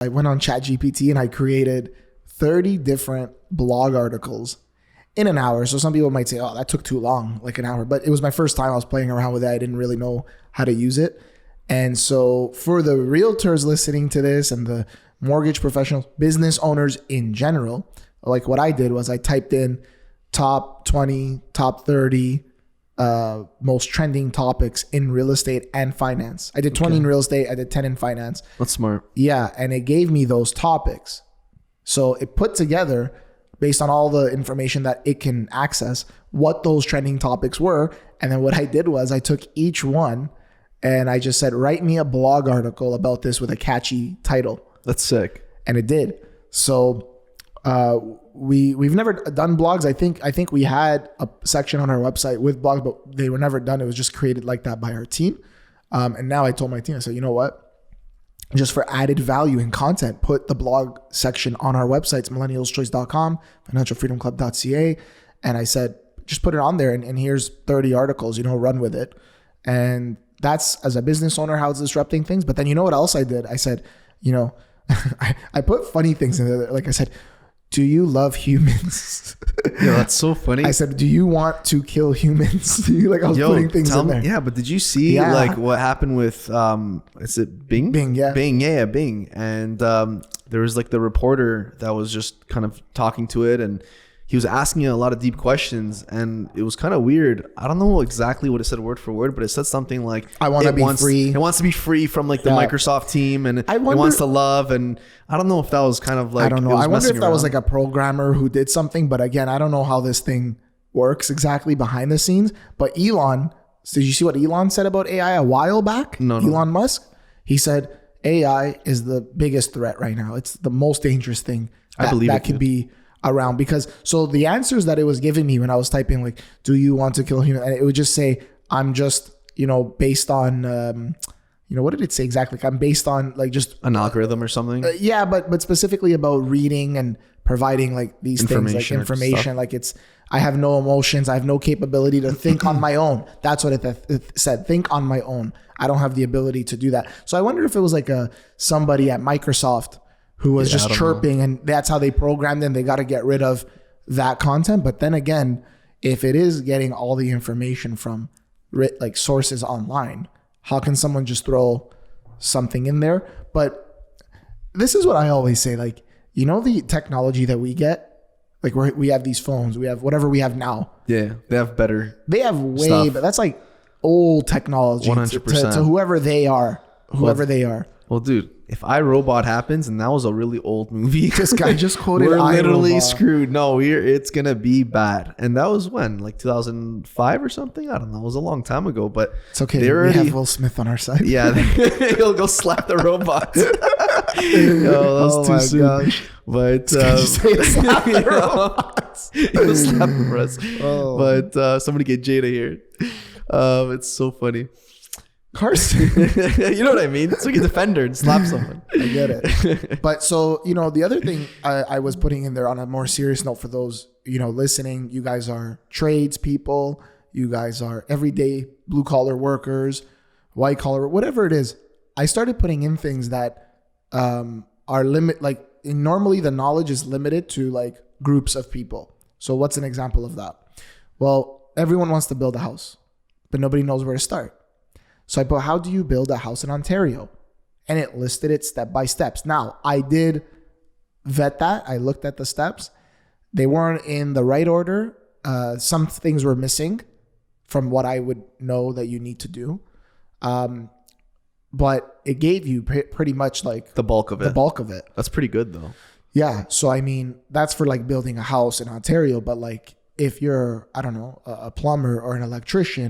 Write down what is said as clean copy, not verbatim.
I went on ChatGPT and I created 30 different blog articles in an hour. So some people might say, oh, that took too long, like an hour. But it was my first time I was playing around with it. I didn't really know how to use it. And so for the realtors listening to this and the mortgage professionals, business owners in general, like what I did was I typed in top 20, top 30 most trending topics in real estate and finance. I did 20 in real estate. I did 10 in finance. That's smart. Yeah. And it gave me those topics. So it put together, based on all the information that it can access, what those trending topics were. And then what I did was I took each one and I just said, write me a blog article about this with a catchy title. That's sick. And it did. So we've never done blogs. I think we had a section on our website with blogs, but they were never done. It was just created like that by our team. And now I told my team, I said, you know what? Just for added value and content, put the blog section on our websites, millennialschoice.com, financialfreedomclub.ca. And I said, just put it on there and here's 30 articles, run with it. And that's, as a business owner, how it's disrupting things. But then you know what else I did? I said, I put funny things in there. Like I said, do you love humans? Yeah, that's so funny. I said, do you want to kill humans? I was putting things in there. Yeah, but did you see like what happened with is it Bing? Bing, yeah. Bing. And there was like the reporter that was just kind of talking to it, and he was asking it a lot of deep questions, and it was kind of weird. I don't know exactly what it said word for word, but it said something like, I want to be free. It wants to be free from like the Microsoft team, and it wants to love. And I don't know if that was kind of like, I don't know. I wonder if that was like a programmer who did something, but again, I don't know how this thing works exactly behind the scenes. But Elon, did you see what Elon said about AI a while back? No. Elon Musk, he said AI is the biggest threat right now. It's the most dangerous thing that could be around, because so the answers that it was giving me when I was typing like, do you want to kill human, and it would just say, I'm just based on what did it say exactly? Like, I'm based on like just an algorithm or something. Yeah, but specifically about reading and providing like these things, like information. Like I have no emotions, I have no capability to think on my own. That's what it said. Think on my own. I don't have the ability to do that. So I wonder if it was like somebody at Microsoft who was just chirping, and that's how they programmed them. They got to get rid of that content. But then again, if it is getting all the information from like sources online, how can someone just throw something in there? But this is what I always say, like, the technology that we get, like we have these phones, we have whatever we have now. Yeah, they have better. They have way, but that's like old technology 100%. To whoever they are. Well, dude, if iRobot happens, and that was a really old movie, this guy just quoted we're iRobot. Literally screwed. No, it's gonna be bad. And that was when, like 2005 or something. I don't know. It was a long time ago, but it's okay. We have Will Smith on our side. Yeah, he'll go slap the robots. That was too soon. Gosh. But slap the robots. He'll slap the rest. But somebody get Jada here. It's so funny. Carson. You know what I mean? It's like a defender and slap someone. I get it. But so, the other thing I was putting in there on a more serious note for those, listening, you guys are tradespeople, you guys are everyday blue collar workers, white collar, whatever it is. I started putting in things that are normally the knowledge is limited to like groups of people. So what's an example of that? Well, everyone wants to build a house, but nobody knows where to start. So I put, how do you build a house in Ontario? And it listed it step by steps. Now, I did vet that. I looked at the steps. They weren't in the right order. Some things were missing from what I would know that you need to do. But it gave you pretty much like the bulk of it. That's pretty good though. Yeah. So, I mean, that's for like building a house in Ontario. But like if you're, I don't know, a plumber or an electrician